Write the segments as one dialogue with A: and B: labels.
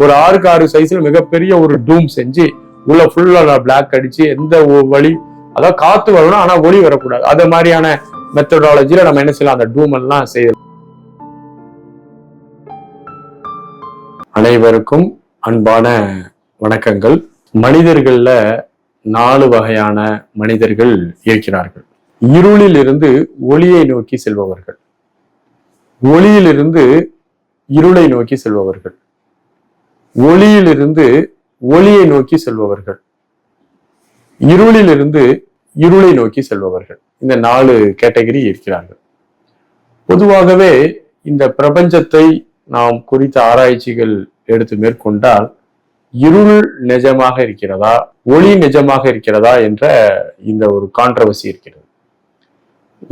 A: ஒரு 6x6 சைஸ்ல மிகப்பெரிய ஒரு டூம் செஞ்சு உள்ள ஃபுல்லா பிளாக் அடிச்சு எந்த வழி, அதாவது காத்து வரணும் ஆனா ஒளி வரக்கூடாது. அது மாதிரியான மெத்தடாலஜில நம்ம என்ன செய்யலாம், அந்த டூம் எல்லாம் செய்யலாம். அனைவருக்கும் அன்பான வணக்கங்கள். மனிதர்கள்ல 4 வகையான மனிதர்கள் இருக்கிறார்கள். இருளில் இருந்து ஒளியை நோக்கி செல்பவர்கள், ஒளியிலிருந்து இருளை நோக்கி செல்பவர்கள், ஒளியிலிருந்து ஒளியை நோக்கி செல்பவர்கள், இருளிலிருந்து இருளை நோக்கி செல்பவர்கள். இந்த 4 கேட்டகரி இருக்கிறார்கள். பொதுவாகவே இந்த பிரபஞ்சத்தை நாம் குறித்த ஆராய்ச்சிகள் எடுத்து மேற்கொண்டால் இருள் நிஜமாக இருக்கிறதா, ஒளி நிஜமாக இருக்கிறதா என்ற இந்த ஒரு கான்ட்ரவர்சி இருக்கிறது.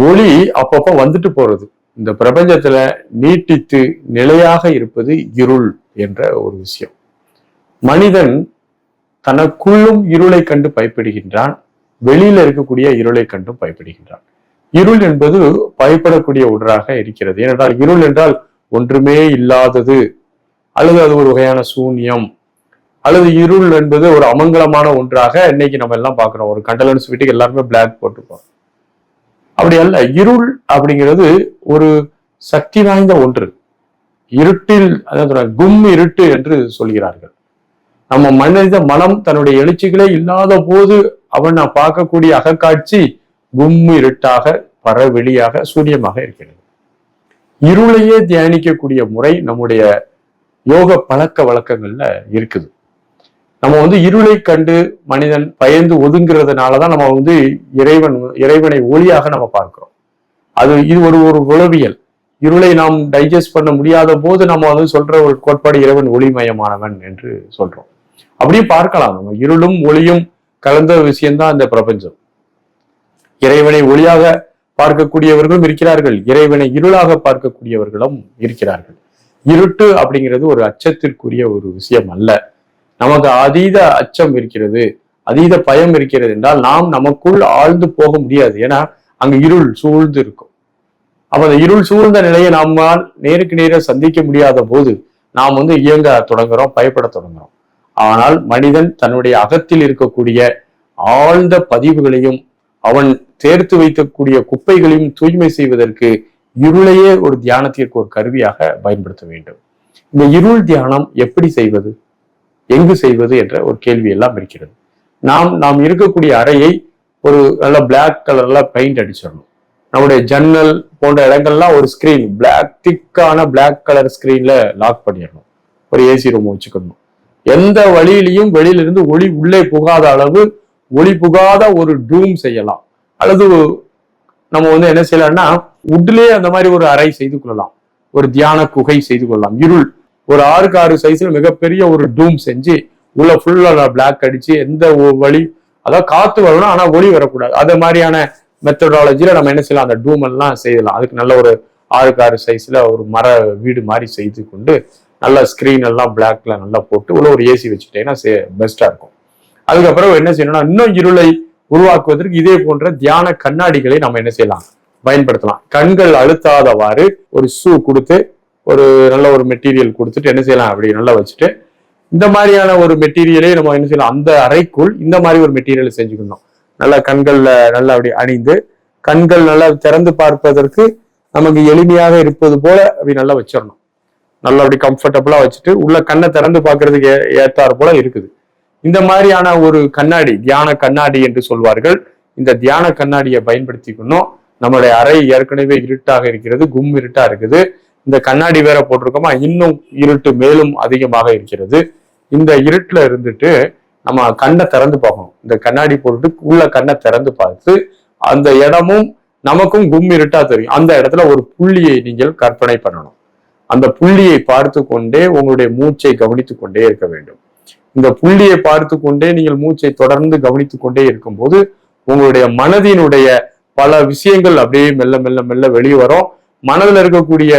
A: ஒளி அப்பப்போ வந்துட்டு போறது. இந்த பிரபஞ்சத்துல நீட்டித்து நிலையாக இருப்பது இருள் என்ற ஒரு விஷயம். மனிதன் தனக்குள்ளும் இருளை கண்டு பயப்படுகின்றான், வெளியில இருக்கக்கூடிய இருளை கண்டும் பயப்படுகின்றான். இருள் என்பது பயப்படக்கூடிய ஒன்றாக இருக்கிறது. ஏனென்றால் இருள் என்றால் ஒன்றுமே இல்லாதது, அல்லது அது ஒரு வகையான சூன்யம், அல்லது இருள் என்பது ஒரு அமங்கலமான ஒன்றாக இன்னைக்கு நம்ம எல்லாம் பார்க்கிறோம். ஒரு கண்டலன்ஸ் வீட்டுக்கு எல்லாருமே பிளாக் போட்டுப்போம். அப்படி அல்ல. இருள் அப்படிங்கிறது ஒரு சக்தி வாய்ந்த ஒன்று. இருட்டில், அதாவது கும் இருட்டு என்று சொல்கிறார்கள். நம்ம மனித மனம் தன்னுடைய எழுச்சிகளே இல்லாத போது அவன் நான் பார்க்கக்கூடிய அகக்காட்சி கும் இருட்டாக, பரவெளியாக, சூரியமாக இருக்கிறது. இருளையே தியானிக்கக்கூடிய முறை நம்முடைய யோக பழக்க வழக்கங்கள்ல இருக்குது. நம்ம இருளை கண்டு மனிதன் பயந்து ஒதுங்கிறதுனாலதான் நம்ம இறைவனை ஒளியாக நம்ம பார்க்கிறோம். இது ஒரு உளவியல். இருளை நாம் டைஜஸ்ட் பண்ண முடியாத போது நம்ம சொல்ற ஒரு கோட்பாடு இறைவன் ஒளிமயமானவன் என்று சொல்றோம். அப்படியே பார்க்கலாம். நம்ம இருளும் ஒளியும் கலந்த விஷயம்தான் இந்த பிரபஞ்சம். இறைவனை ஒளியாக பார்க்கக்கூடியவர்களும் இருக்கிறார்கள், இறைவனை இருளாக பார்க்கக்கூடியவர்களும் இருக்கிறார்கள். இருட்டு அப்படிங்கிறது ஒரு அச்சத்திற்குரிய ஒரு விஷயம் அல்ல. நமக்கு அதீத அச்சம் இருக்கிறது, அதீத பயம் இருக்கிறது என்றால் நாம் நமக்குள் ஆழ்ந்து போக முடியாது. ஏன்னா அங்கு இருள் சூழ்ந்து இருக்கும். அப்ப அந்த இருள் சூழ்ந்த நிலையை நம்மால் நேருக்கு நேர சந்திக்க முடியாத போது நாம் இயங்க தொடங்குறோம், பயப்பட தொடங்குறோம். ஆனால் மனிதன் தன்னுடைய அகத்தில் இருக்கக்கூடிய ஆழ்ந்த பதிவுகளையும் அவன் சேர்த்து வைக்கக்கூடிய குப்பைகளையும் தூய்மை செய்வதற்கு இருளையே ஒரு தியானத்திற்கு ஒரு கருவியாக பயன்படுத்த வேண்டும். இந்த இருள் தியானம் எப்படி செய்வது, எங்கு செய்வது என்ற ஒரு கேள்வி எல்லாம் இருக்கிறது. நாம் இருக்கக்கூடிய அறையை ஒரு நல்ல பிளாக் கலர்ல பெயிண்ட் அடிச்சிடணும். நம்முடைய ஜன்னல் போன்ற இடங்கள்லாம் ஒரு ஸ்கிரீன், திக்கான பிளாக் கலர் ஸ்கிரீன்ல லாக் பண்ணிடணும். ஒரு ஏசி ரூம் வச்சுக்கணும். எந்த வழியிலையும் வெளியிலிருந்து ஒளி உள்ளே புகாத அளவு ஒளி புகாத ஒரு டூம் செய்யலாம். அல்லது நம்ம என்ன செய்யலாம்னா உட்லேயே அந்த மாதிரி ஒரு அறை செய்து கொள்ளலாம், ஒரு தியான குகை செய்து கொள்ளலாம். இருள் ஒரு 6x6 சைஸ்ல மிகப்பெரிய ஒரு டூம் செஞ்சு உள்ள ஃபுல்லா பிளாக் அடிச்சு எந்த வழி, அதாவது காத்து வரணும் ஆனா ஒளி வரக்கூடாது. அது மாதிரியான மெத்தடாலஜில நம்ம என்ன செய்யலாம், அந்த டூம் எல்லாம் செய்யலாம். அதுக்கு நல்ல ஒரு 6x6 சைஸ்ல ஒரு மர வீடு மாதிரி செய்து கொண்டு நல்ல ஸ்கிரீன் எல்லாம் பிளாக்ல நல்லா போட்டு உள்ள ஒரு ஏசி வச்சுட்டேன்னா பெஸ்டா இருக்கும். அதுக்கப்புறம் என்ன செய்யணும்னா இன்னும் இருளை உருவாக்குவதற்கு இதே போன்ற தியான கண்ணாடிகளை நம்ம என்ன செய்யலாம், பயன்படுத்தலாம். கண்கள் அழுத்தாதவாறு ஒரு ஷூ கொடுத்து ஒரு நல்ல ஒரு மெட்டீரியல் கொடுத்துட்டு என்ன செய்யலாம், அப்படி நல்லா வச்சுட்டு இந்த மாதிரியான ஒரு மெட்டீரியலே நம்ம என்ன செய்யலாம், அந்த அறைக்குள் இந்த மாதிரி ஒரு மெட்டீரியல் செஞ்சுக்கணும். நல்லா கண்கள்ல நல்லா அப்படி அணிந்து கண்கள் நல்லா திறந்து பார்ப்பதற்கு நமக்கு எளிமையாக இருப்பது போல அப்படி நல்லா வச்சிடணும். நல்லா அப்படி கம்ஃபர்டபுளா வச்சுட்டு உள்ள கண்ணை திறந்து பார்க்கறதுக்கு ஏற்றாறு போல இருக்குது. இந்த மாதிரியான ஒரு கண்ணாடி, தியான கண்ணாடி என்று சொல்வார்கள். இந்த தியான கண்ணாடியை பயன்படுத்திக்கணும். நம்மளுடைய அறை ஏற்கனவே இருட்டாக இருக்கிறது, கும் இருட்டா இருக்குது. இந்த கண்ணாடி வேற போட்டிருக்கோமா, இன்னும் இருட்டு மேலும் அதிகமாக இருக்கிறது. இந்த இருட்டுல இருந்துட்டு நம்ம கண்ணை திறந்து பார்க்கணும். இந்த கண்ணாடி போட்டுட்டு உள்ள கண்ணை திறந்து பார்த்து அந்த இடமும் நமக்கும் கும் இருட்டா தெரியும். அந்த இடத்துல ஒரு புள்ளியை நீங்கள் கற்பனை பண்ணணும். அந்த புள்ளியை பார்த்து கொண்டே உங்களுடைய மூச்சை கவனித்துக் கொண்டே இருக்க வேண்டும். இந்த புள்ளியை பார்த்து கொண்டே நீங்கள் மூச்சை தொடர்ந்து கவனித்துக் கொண்டே இருக்கும்போது உங்களுடைய மனதினுடைய பல விஷயங்கள் அப்படியே மெல்ல மெல்ல மெல்ல வெளியே வரும். மனதில் இருக்கக்கூடிய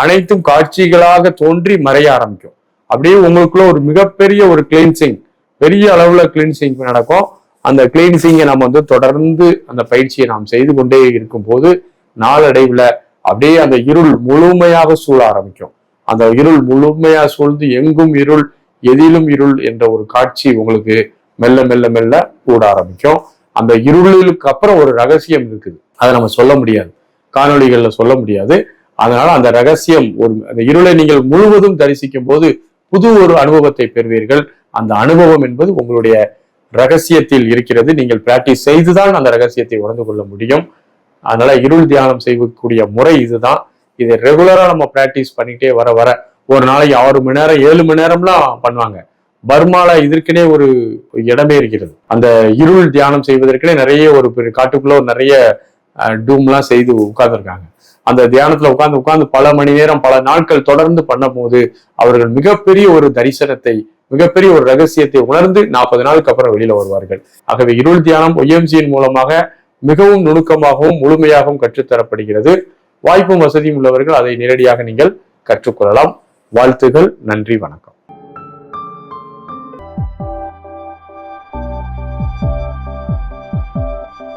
A: அனைத்தும் காட்சிகளாக தோன்றி மறைய ஆரம்பிக்கும். அப்படியே உங்களுக்குள்ள ஒரு மிகப்பெரிய ஒரு கிளீன்சிங், பெரிய அளவுல கிளீன்சிங் நடக்கும். அந்த கிளீன்சிங்கை நம்ம தொடர்ந்து அந்த பயிற்சியை நாம் செய்து கொண்டே இருக்கும் போது நாளடைவுல அப்படியே அந்த இருள் முழுமையாக சூழ ஆரம்பிக்கும். அந்த இருள் முழுமையா சூழ்ந்து எங்கும் இருள், எதிலும் இருள் என்ற ஒரு காட்சி உங்களுக்கு மெல்ல மெல்ல மெல்ல கூட ஆரம்பிக்கும். அந்த இருளுக்கு அப்புறம் ஒரு ரகசியம் இருக்குது, அதை நம்ம சொல்ல முடியாது, காணொளிகள்ல சொல்ல முடியாது. அதனால அந்த ரகசியம், அந்த இருளை நீங்கள் முழுவதும் தரிசிக்கும் போது புது ஒரு அனுபவத்தை பெறுவீர்கள். அந்த அனுபவம் என்பது உங்களுடைய ரகசியத்தில் இருக்கிறது. நீங்கள் பிராக்டிஸ் செய்துதான் அந்த ரகசியத்தை உணர்ந்து கொள்ள முடியும். அதனால இருள் தியானம் செய்யக்கூடிய முறை இதுதான். இதை ரெகுலரா நம்ம பிராக்டிஸ் பண்ணிக்கிட்டே வர வர ஒரு நாளைக்கு 6 மணி நேரம் 7 மணி நேரம்லாம் பண்ணுவாங்க. பர்மால இதற்குனே ஒரு இடமே இருக்கிறது. அந்த இருள் தியானம் செய்வதற்குனே நிறைய ஒரு பெரிய காட்டுக்குள்ள நிறைய டூம்லாம் செய்து உட்கார்ந்துருக்காங்க. அந்த தியானத்துல உட்கார்ந்து பல மணி நேரம் பல நாட்கள் தொடர்ந்து பண்ணும் போது அவர்கள் மிகப்பெரிய ஒரு தரிசனத்தை, மிகப்பெரிய ஒரு ரகசியத்தை உணர்ந்து 40 நாளுக்கு அப்புறம் வெளியில வருவார்கள். ஆகவே இருள் தியானம் ஒய்எம்சியின் மூலமாக மிகவும் நுணுக்கமாகவும் முழுமையாகவும் கற்றுத்தரப்படுகிறது. வாய்ப்பும் வசதியும் உள்ளவர்கள் அதை நேரடியாக நீங்கள் கற்றுக்கொள்ளலாம். வாழ்த்துகள். நன்றி, வணக்கம்.